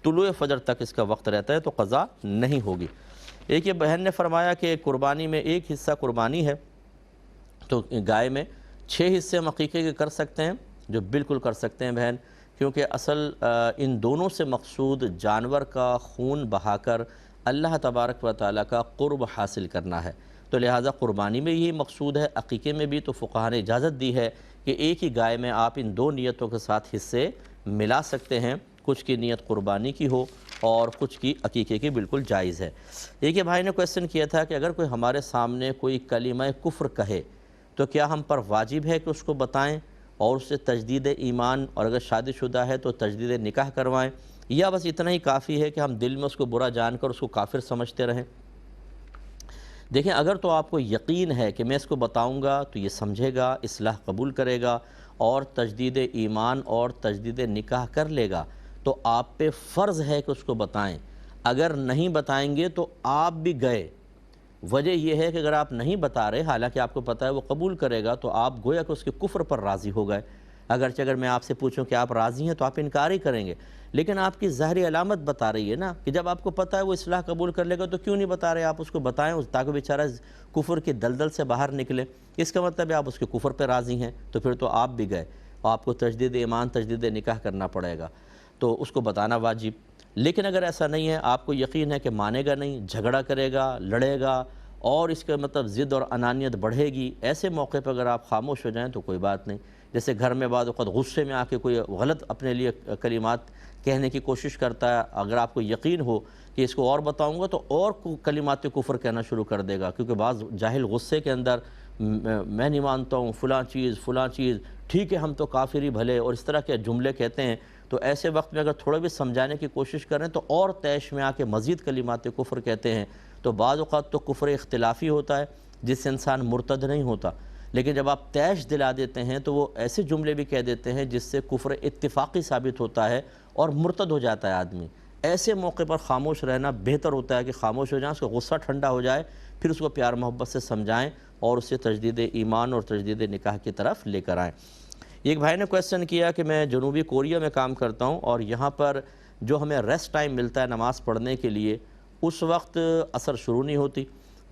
طلوع فجر تک اس کا وقت رہتا ہے تو قضا نہیں ہوگی۔ ایک یہ بہن نے فرمایا کہ قربانی میں ایک حصہ قربانی ہے تو گائے میں 6 حصے ہم عقیقے کے کر سکتے ہیں، جو بالکل کر سکتے ہیں بہن، کیونکہ اصل ان دونوں سے مقصود جانور کا خون بہا کر اللہ تبارک و تعالیٰ کا قرب حاصل کرنا ہے، تو لہٰذا قربانی میں یہی مقصود ہے۔ عقیقے میں بھی تو فقہاء نے اجازت دی ہے کہ ایک ہی گائے میں آپ ان 2 نیتوں کے ساتھ حصے ملا سکتے ہیں، کچھ کی نیت قربانی کی ہو اور کچھ کی عقیقے کی، بالکل جائز ہے۔ ایک یہ بھائی نے کویسچن کیا تھا کہ اگر کوئی ہمارے سامنے کوئی کلمہ کفر کہے تو کیا ہم پر واجب ہے کہ اس کو بتائیں اور اس سے تجدید ایمان، اور اگر شادی شدہ ہے تو تجدید نکاح کروائیں، یا بس اتنا ہی کافی ہے کہ ہم دل میں اس کو برا جان کر اس کو کافر سمجھتے رہیں؟ دیکھیں، اگر تو آپ کو یقین ہے کہ میں اس کو بتاؤں گا تو یہ سمجھے گا، اصلاح قبول کرے گا اور تجدید ایمان اور تجدید نکاح کر لے گا، تو آپ پہ فرض ہے کہ اس کو بتائیں۔ اگر نہیں بتائیں گے تو آپ بھی گئے۔ وجہ یہ ہے کہ اگر آپ نہیں بتا رہے، حالانکہ آپ کو پتہ ہے وہ قبول کرے گا، تو آپ گویا کہ اس کے کفر پر راضی ہو گئے۔ اگرچہ اگر میں آپ سے پوچھوں کہ آپ راضی ہیں تو آپ انکار ہی کریں گے، لیکن آپ کی ظاہری علامت بتا رہی ہے نا کہ جب آپ کو پتہ ہے وہ اصلاح قبول کر لے گا تو کیوں نہیں بتا رہے؟ آپ اس کو بتائیں تاکہ بیچارہ کفر کی دلدل سے باہر نکلے۔ اس کا مطلب ہے آپ اس کے کفر پہ راضی ہیں، تو پھر تو آپ بھی گئے اور آپ کو تجدید ایمان تجدید نکاح کرنا پڑے گا، تو اس کو بتانا واجب۔ لیکن اگر ایسا نہیں ہے، آپ کو یقین ہے کہ مانے گا نہیں، جھگڑا کرے گا، لڑے گا، اور اس کا مطلب ضد اور انانیت بڑھے گی، ایسے موقع پر اگر آپ خاموش ہو جائیں تو کوئی بات نہیں۔ جیسے گھر میں بعض اوقات غصے میں آ کے کوئی غلط اپنے لیے کلمات کہنے کی کوشش کرتا ہے، اگر آپ کو یقین ہو کہ اس کو اور بتاؤں گا تو اور کلمات کفر کہنا شروع کر دے گا، کیونکہ بعض جاہل غصے کے اندر میں نہیں مانتا ہوں فلاں چیز، ٹھیک ہے ہم تو کافر ہی بھلے، اور اس طرح کے جملے کہتے ہیں۔ تو ایسے وقت میں اگر تھوڑا بھی سمجھانے کی کوشش کریں تو اور تیش میں آ کے مزید کلمات کفر کہتے ہیں۔ تو بعض اوقات تو کفر اختلافی ہوتا ہے جس سے انسان مرتد نہیں ہوتا، لیکن جب آپ تیش دلا دیتے ہیں تو وہ ایسے جملے بھی کہہ دیتے ہیں جس سے کفر اتفاقی ثابت ہوتا ہے اور مرتد ہو جاتا ہے آدمی۔ ایسے موقع پر خاموش رہنا بہتر ہوتا ہے کہ خاموش ہو جائیں، اس کا غصہ ٹھنڈا ہو جائے، پھر اس کو پیار محبت سے سمجھائیں اور اسے تجدید ایمان اور تجدید نکاح کی طرف لے کر آئیں۔ ایک بھائی نے کویسچن کیا کہ میں جنوبی کوریا میں کام کرتا ہوں اور یہاں پر جو ہمیں ریسٹ ٹائم ملتا ہے نماز پڑھنے کے لیے، اس وقت عصر شروع نہیں ہوتی،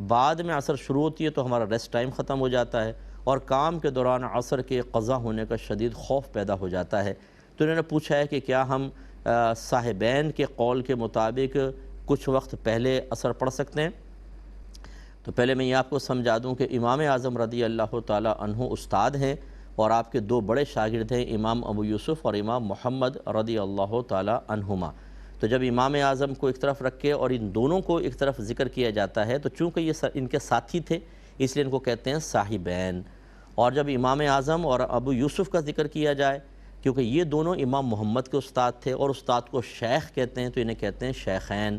بعد میں عصر شروع ہوتی ہے تو ہمارا ریسٹ ٹائم ختم ہو جاتا ہے، اور کام کے دوران عصر کے قضا ہونے کا شدید خوف پیدا ہو جاتا ہے۔ تو انہوں نے پوچھا ہے کہ کیا ہم صاحبین کے قول کے مطابق کچھ وقت پہلے عصر پڑھ سکتے ہیں؟ تو پہلے میں یہ آپ کو سمجھا دوں کہ امام اعظم رضی اللہ تعالی عنہ استاد ہیں، اور آپ کے 2 بڑے شاگرد ہیں، امام ابو یوسف اور امام محمد رضی اللہ تعالی عنہما۔ تو جب امام اعظم کو ایک طرف رکھ کے اور ان دونوں کو ایک طرف ذکر کیا جاتا ہے تو چونکہ یہ ان کے ساتھی تھے اس لیے ان کو کہتے ہیں صاحبین، اور جب امام اعظم اور ابو یوسف کا ذکر کیا جائے کیونکہ یہ دونوں امام محمد کے استاد تھے اور استاد کو شیخ کہتے ہیں تو انہیں کہتے ہیں شیخین،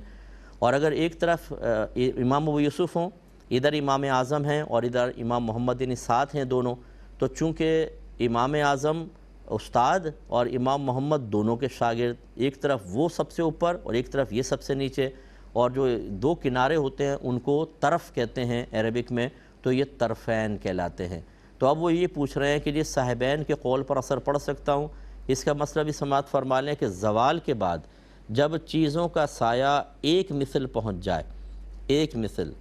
اور اگر ایک طرف امام ابو یوسف ہوں، ادھر امام اعظم ہیں اور ادھر امام محمد، یعنی ساتھ ہیں دونوں، تو چونکہ امام اعظم استاد اور امام محمد دونوں کے شاگرد، ایک طرف وہ سب سے اوپر اور ایک طرف یہ سب سے نیچے، اور جو 2 کنارے ہوتے ہیں ان کو طرف کہتے ہیں عربک میں، تو یہ طرفین کہلاتے ہیں۔ تو اب وہ یہ پوچھ رہے ہیں کہ یہ صاحبین کے قول پر اثر پڑھ سکتا ہوں؟ اس کا مسئلہ بھی سماعت فرما لیں کہ زوال کے بعد جب چیزوں کا سایہ ایک مثل پہنچ جائے، ایک مثل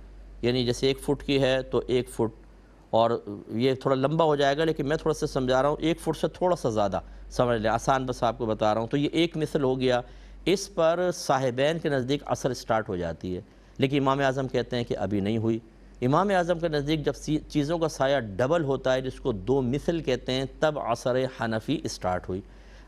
یعنی جیسے 1 فٹ کی ہے تو 1 فٹ، اور یہ تھوڑا لمبا ہو جائے گا لیکن میں تھوڑا سا سمجھا رہا ہوں، 1 فٹ سے تھوڑا سا زیادہ سمجھ لیں، آسان بس آپ کو بتا رہا ہوں، تو یہ 1 مثل ہو گیا، اس پر صاحبین کے نزدیک عصر سٹارٹ ہو جاتی ہے، لیکن امام اعظم کہتے ہیں کہ ابھی نہیں ہوئی۔ امام اعظم کے نزدیک جب چیزوں کا سایہ ڈبل ہوتا ہے جس کو 2 مثل کہتے ہیں تب عصر حنفی سٹارٹ ہوئی۔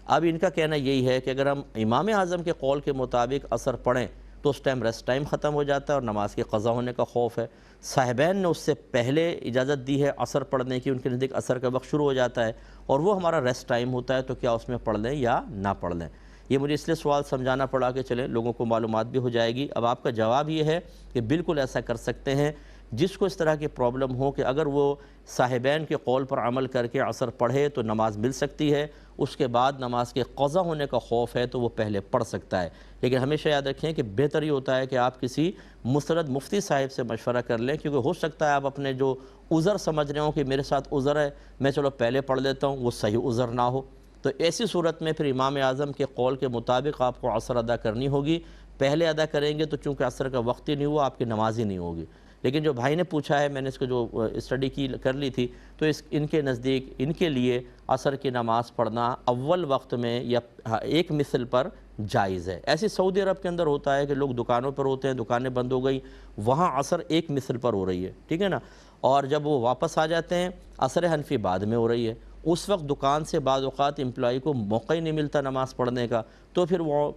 اب ان کا کہنا یہی ہے کہ اگر ہم امام اعظم کے قول کے مطابق عصر پڑھیں تو اس ٹائم ریسٹ ٹائم ختم ہو جاتا ہے اور نماز کے قضا ہونے کا خوف ہے۔ صاحبین نے اس سے پہلے اجازت دی ہے عصر پڑھنے کی، ان کے نزدیک عصر کا وقت شروع ہو جاتا ہے اور وہ ہمارا ریسٹ ٹائم ہوتا ہے، تو کیا اس میں پڑھ لیں یا نہ پڑھ لیں؟ یہ مجھے اس لیے سوال سمجھانا پڑا کہ چلیں لوگوں کو معلومات بھی ہو جائے گی۔ اب آپ کا جواب یہ ہے کہ بالکل ایسا کر سکتے ہیں، جس کو اس طرح کی پرابلم ہو کہ اگر وہ صاحبین کے قول پر عمل کر کے عصر پڑھے تو نماز مل سکتی ہے، اس کے بعد نماز کے قضا ہونے کا خوف ہے تو وہ پہلے پڑھ سکتا ہے۔ لیکن ہمیشہ یاد رکھیں کہ بہتر یہ ہوتا ہے کہ آپ کسی مستند مفتی صاحب سے مشورہ کر لیں، کیونکہ ہو سکتا ہے آپ اپنے جو عذر سمجھ رہے ہوں کہ میرے ساتھ عذر ہے، میں چلو پہلے پڑھ لیتا ہوں، وہ صحیح عذر نہ ہو، تو ایسی صورت میں پھر امام اعظم کے قول کے مطابق آپ کو عصر ادا کرنی ہوگی۔ پہلے ادا کریں گے تو چونکہ عصر کا وقت ہی نہیں ہوا، آپ کی نماز ہی نہیں ہوگی۔ لیکن جو بھائی نے پوچھا ہے، میں نے اس کو جو اسٹڈی کر لی تھی، تو ان کے نزدیک ان کے لیے عصر کی نماز پڑھنا اول وقت میں یا ایک مثل پر جائز ہے۔ ایسی سعودی عرب کے اندر ہوتا ہے کہ لوگ دکانوں پر ہوتے ہیں، دکانیں بند ہو گئی، وہاں عصر ایک مثل پر ہو رہی ہے، ٹھیک ہے نا، اور جب وہ واپس آ جاتے ہیں عصر حنفی بعد میں ہو رہی ہے، اس وقت دکان سے بعض اوقات امپلائی کو موقع ہی نہیں ملتا نماز پڑھنے کا، تو پھر وہ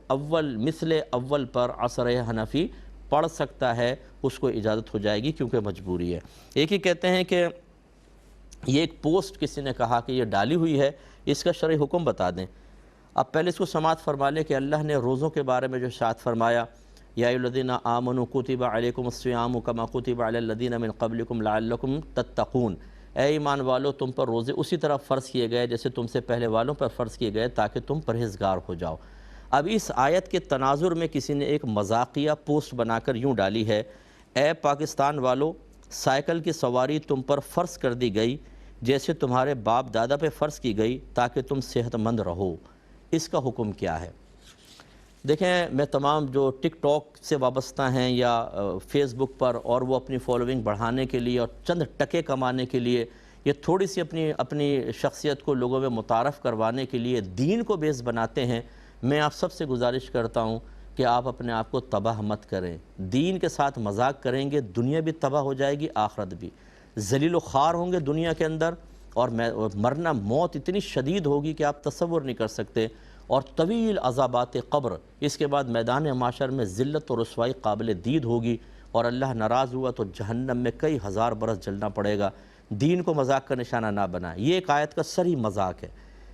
مثل اول پر عصر حنفی پڑھ سکتا ہے، اس کو اجازت ہو جائے گی کیونکہ مجبوری ہے۔ ایک ہی کہتے ہیں کہ یہ ایک پوسٹ کسی نے کہا کہ یہ ڈالی ہوئی ہے، اس کا شرعی حکم بتا دیں۔ اب پہلے اس کو سماعت فرما لیں کہ اللہ نے روزوں کے بارے میں جو ارشاد فرمایا، یا ایھا الذین آمنوا کتب علیکم الصیام کما کتب علی الذین من قبلکم لعلکم تتقون، اے ایمان والو تم پر روزے اسی طرح فرض کیے گئے جیسے تم سے پہلے والوں پر فرض کیے گئے تاکہ تم پرہیزگار ہو جاؤ۔ اب اس آیت کے تناظر میں کسی نے ایک مذاقیہ پوسٹ بنا کر یوں ڈالی ہے، اے پاکستان والو، سائیکل کی سواری تم پر فرض کر دی گئی جیسے تمہارے باپ دادا پہ فرض کی گئی تاکہ تم صحت مند رہو، اس کا حکم کیا ہے؟ دیکھیں، میں تمام جو ٹک ٹاک سے وابستہ ہیں یا فیس بک پر، اور وہ اپنی فالوونگ بڑھانے کے لیے اور چند ٹکے کمانے کے لیے، یہ تھوڑی سی اپنی شخصیت کو لوگوں میں متعارف کروانے کے لیے دین کو بیس بناتے ہیں، میں آپ سب سے گزارش کرتا ہوں کہ آپ اپنے آپ کو تباہ مت کریں۔ دین کے ساتھ مذاق کریں گے، دنیا بھی تباہ ہو جائے گی، آخرت بھی۔ ذلیل و خوار ہوں گے دنیا کے اندر، اور مرنا موت اتنی شدید ہوگی کہ آپ تصور نہیں کر سکتے، اور طویل عذابات قبر، اس کے بعد میدان معاشر میں ذلت و رسوائی قابل دید ہوگی، اور اللہ ناراض ہوا تو جہنم میں کئی ہزار برس جلنا پڑے گا۔ دین کو مذاق کا نشانہ نہ بنائیں۔ یہ ایک آیت کا صریح مذاق ہے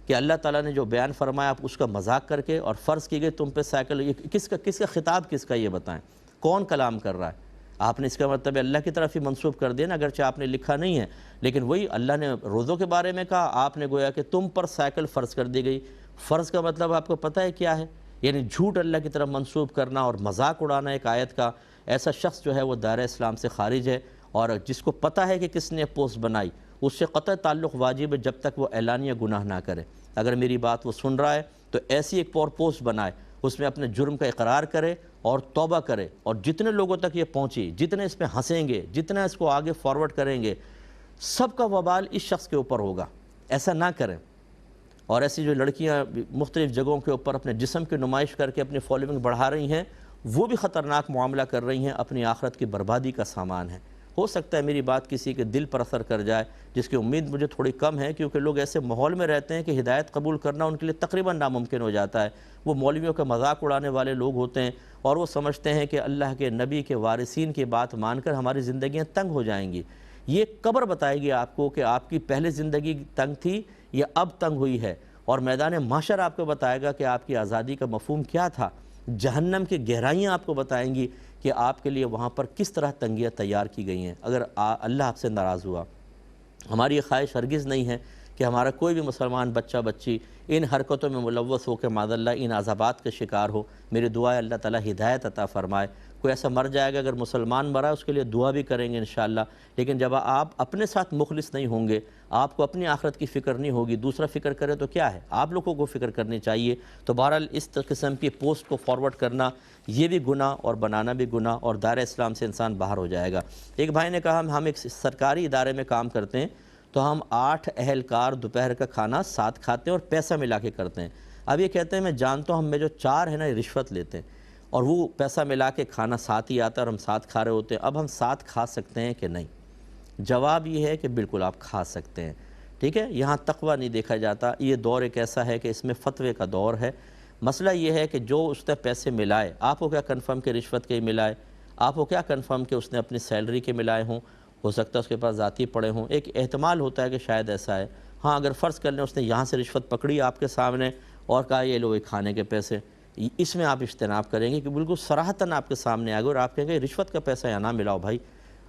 کہ اللہ تعالیٰ نے جو بیان فرمایا آپ اس کا مذاق کر کے، اور فرض کی گئی تم پہ سائیکل، یہ کس کا خطاب کس کا، یہ بتائیں کون کلام کر رہا ہے؟ آپ نے اس کا مطلب اللہ کی طرف ہی منسوب کر دیا نا، اگرچہ آپ نے لکھا نہیں ہے، لیکن وہی اللہ نے روزوں کے بارے میں کہا، آپ نے گویا کہ تم پر سائیکل فرض کر دی گئی۔ فرض کا مطلب آپ کو پتہ ہے کیا ہے؟ یعنی جھوٹ اللہ کی طرف منسوب کرنا اور مذاق اڑانا ایک آیت کا۔ ایسا شخص جو ہے وہ دائرہ اسلام سے خارج ہے، اور جس کو پتہ ہے کہ کس نے پوسٹ بنائی، اس سے قطع تعلق واجب ہے جب تک وہ اعلانیہ گناہ نہ کرے۔ اگر میری بات وہ سن رہا ہے تو ایسی ایک پوسٹ بنائے، اس میں اپنے جرم کا اقرار کرے اور توبہ کرے، اور جتنے لوگوں تک یہ پہنچی، جتنے اس پہ ہنسیں گے، جتنا اس کو آگے فارورڈ کریں گے، سب کا وبال اس شخص کے اوپر ہوگا۔ ایسا نہ کریں۔ اور ایسی جو لڑکیاں مختلف جگہوں کے اوپر اپنے جسم کی نمائش کر کے اپنی فالوونگ بڑھا رہی ہیں، وہ بھی خطرناک معاملہ کر رہی ہیں، اپنی آخرت کی بربادی کا سامان ہے۔ ہو سکتا ہے میری بات کسی کے دل پر اثر کر جائے، جس کی امید مجھے تھوڑی کم ہے، کیونکہ لوگ ایسے ماحول میں رہتے ہیں کہ ہدایت قبول کرنا ان کے لیے تقریباً ناممکن ہو جاتا ہے۔ وہ مولویوں کا مذاق اڑانے والے لوگ ہوتے ہیں، اور وہ سمجھتے ہیں کہ اللہ کے نبی کے وارثین کی بات مان کر ہماری زندگیاں تنگ ہو جائیں گی۔ یہ قبر بتائے گی آپ کو کہ آپ کی پہلے زندگی تنگ تھی یا اب تنگ ہوئی ہے، اور میدان محشر آپ کو بتائے گا کہ آپ کی آزادی کا مفہوم کیا تھا۔ جہنم کی گہرائیاں آپ کو بتائیں گی کہ آپ کے لیے وہاں پر کس طرح تنگیاں تیار کی گئی ہیں اگر اللہ آپ سے ناراض ہوا۔ ہماری یہ خواہش ہرگز نہیں ہے کہ ہمارا کوئی بھی مسلمان بچہ بچی ان حرکتوں میں ملوث ہو کے معاذ اللہ ان عذابات کا شکار ہو۔ میری دعا ہے اللہ تعالیٰ ہدایت عطا فرمائے۔ کوئی ایسا مر جائے گا، اگر مسلمان مرا اس کے لیے دعا بھی کریں گے انشاءاللہ، لیکن جب آپ اپنے ساتھ مخلص نہیں ہوں گے، آپ کو اپنی آخرت کی فکر نہیں ہوگی، دوسرا فکر کرے تو کیا ہے؟ آپ لوگوں کو فکر کرنی چاہیے۔ تو بہرحال اس قسم کی پوسٹ کو فارورڈ کرنا یہ بھی گناہ اور بنانا بھی گناہ، اور دائرہ اسلام سے انسان باہر ہو جائے گا۔ ایک بھائی نے کہا ہم ایک سرکاری ادارے میں کام کرتے ہیں، تو ہم 8 اہلکار دوپہر کا کھانا ساتھ کھاتے ہیں اور پیسہ ملا کے کرتے ہیں۔ اب یہ کہتے ہیں میں جانتا ہوں ہم میں جو 4 ہیں نا یہ رشوت لیتے ہیں، اور وہ پیسہ ملا کے کھانا ساتھ ہی آتا ہے اور ہم ساتھ کھا رہے ہوتے ہیں۔ اب ہم ساتھ کھا سکتے ہیں کہ نہیں؟ جواب یہ ہے کہ بالکل آپ کھا سکتے ہیں، ٹھیک ہے۔ یہاں تقویٰ نہیں دیکھا جاتا۔ یہ دور ایک ایسا ہے کہ اس میں فتوے کا دور ہے۔ مسئلہ یہ ہے کہ جو اس نے پیسے ملائے، آپ کو کیا کنفرم کہ رشوت کے ملائے؟ آپ کو کیا کنفرم کہ اس نے اپنی سیلری کے ملائے ہوں؟ ہو سکتا ہے اس کے پاس ذاتی پڑے ہوں، ایک احتمال ہوتا ہے کہ شاید ایسا ہے۔ ہاں اگر فرض کر لیں اس نے یہاں سے رشوت پکڑی آپ کے سامنے اور کہا یہ لو کھانے کے پیسے، اس میں آپ اجتناب کریں گے کہ بالکل صراحتاً آپ کے سامنے آ گئے اور آپ کہیں گے رشوت کا پیسہ یا نہ ملاؤ بھائی،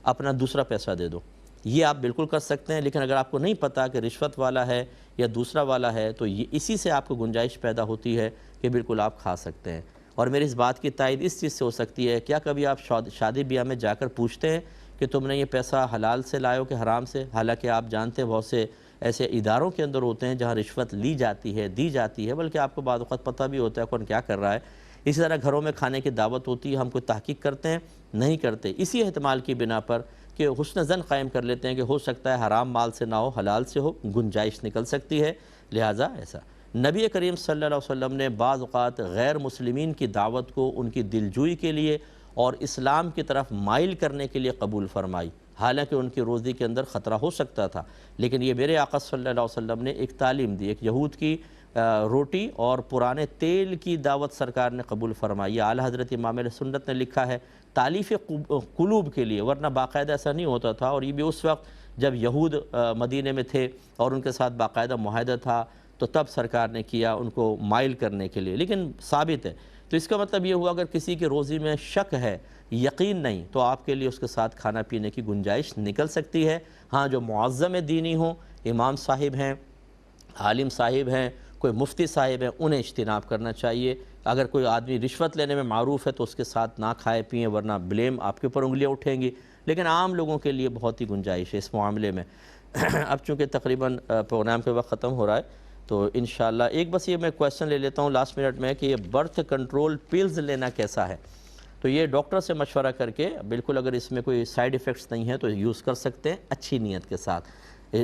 اپنا دوسرا پیسہ دے دو، یہ آپ بالکل کر سکتے ہیں۔ لیکن اگر آپ کو نہیں پتہ کہ رشوت والا ہے یا دوسرا والا ہے تو اسی سے آپ کو گنجائش پیدا ہوتی ہے کہ بالکل آپ کھا سکتے ہیں۔ اور میری اس بات کی تائید اس چیز سے ہو سکتی ہے، کیا کبھی آپ شادی بیاہ میں جا کر پوچھتے ہیں کہ تم نے یہ پیسہ حلال سے لائے ہو کہ حرام سے؟ حالانکہ آپ جانتے ہیں بہت سے ایسے اداروں کے اندر ہوتے ہیں جہاں رشوت لی جاتی ہے، دی جاتی ہے، بلکہ آپ کو بعض اوقات پتہ بھی ہوتا ہے کون کیا کر رہا ہے۔ اسی طرح گھروں میں کھانے کی دعوت ہوتی ہے، ہم کوئی تحقیق کرتے ہیں؟ نہیں کرتے، اسی احتمال کی بنا پر کہ حسن ظن قائم کر لیتے ہیں کہ ہو سکتا ہے حرام مال سے نہ ہو، حلال سے ہو، گنجائش نکل سکتی ہے، لہٰذا ایسا۔ نبی کریم صلی اللہ علیہ وسلم نے بعض اوقات غیر مسلمین کی دعوت کو ان کی دلجوئی کے لیے اور اسلام کی طرف مائل کرنے کے لیے قبول فرمائی، حالانکہ ان کی روزی کے اندر خطرہ ہو سکتا تھا، لیکن یہ میرے آقا صلی اللہ علیہ وسلم نے ایک تعلیم دی، ایک یہود کی روٹی اور پرانے تیل کی دعوت سرکار نے قبول فرمائی۔ یہ اعلیٰ حضرت امام اہل سنت نے لکھا ہے تالیف قلوب کے لیے، ورنہ باقاعدہ ایسا نہیں ہوتا تھا، اور یہ بھی اس وقت جب یہود مدینے میں تھے اور ان کے ساتھ باقاعدہ معاہدہ تھا، تو تب سرکار نے کیا ان کو مائل کرنے کے لیے، لیکن ثابت ہے۔ تو اس کا مطلب یہ ہوا اگر کسی کی روزی میں شک ہے، یقین نہیں، تو آپ کے لیے اس کے ساتھ کھانا پینے کی گنجائش نکل سکتی ہے۔ ہاں جو معظم دینی ہوں، امام صاحب ہیں، عالم صاحب ہیں، کوئی مفتی صاحب ہیں، انہیں اجتناب کرنا چاہیے۔ اگر کوئی آدمی رشوت لینے میں معروف ہے تو اس کے ساتھ نہ کھائے پئیں، ورنہ بلیم آپ کے اوپر انگلیاں اٹھیں گی، لیکن عام لوگوں کے لیے بہت ہی گنجائش ہے اس معاملے میں۔ اب چونکہ تقریباً پروگرام کے وقت ختم ہو رہا ہے تو انشاءاللہ ایک بس یہ میں کویسچن لے لیتا ہوں لاسٹ منٹ میں کہ یہ برتھ کنٹرول پیلز لینا کیسا ہے؟ تو یہ ڈاکٹر سے مشورہ کر کے بالکل، اگر اس میں کوئی سائیڈ ایفیکٹس نہیں ہیں تو یوز کر سکتے ہیں اچھی نیت کے ساتھ۔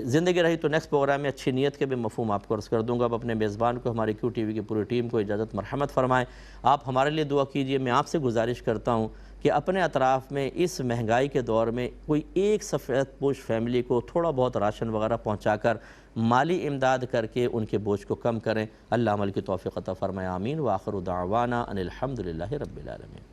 زندگی رہی تو نیکسٹ پروگرام میں اچھی نیت کے بھی مفہوم آپ کو عرض کر دوں گا۔ اب اپنے میزبان کو، ہماری کیو ٹی وی کی پوری ٹیم کو اجازت مرحمت فرمائیں۔ آپ ہمارے لیے دعا کیجئے۔ میں آپ سے گزارش کرتا ہوں کہ اپنے اطراف میں اس مہنگائی کے دور میں کوئی ایک سفید پوش فیملی کو تھوڑا بہت راشن وغیرہ پہنچا کر مالی امداد کر کے ان کے بوجھ کو کم کریں۔ اللہ عمل کی توفیق عطا فرمائے، آمین۔ وآخر دعوانا ان الحمدللہ رب العالمین۔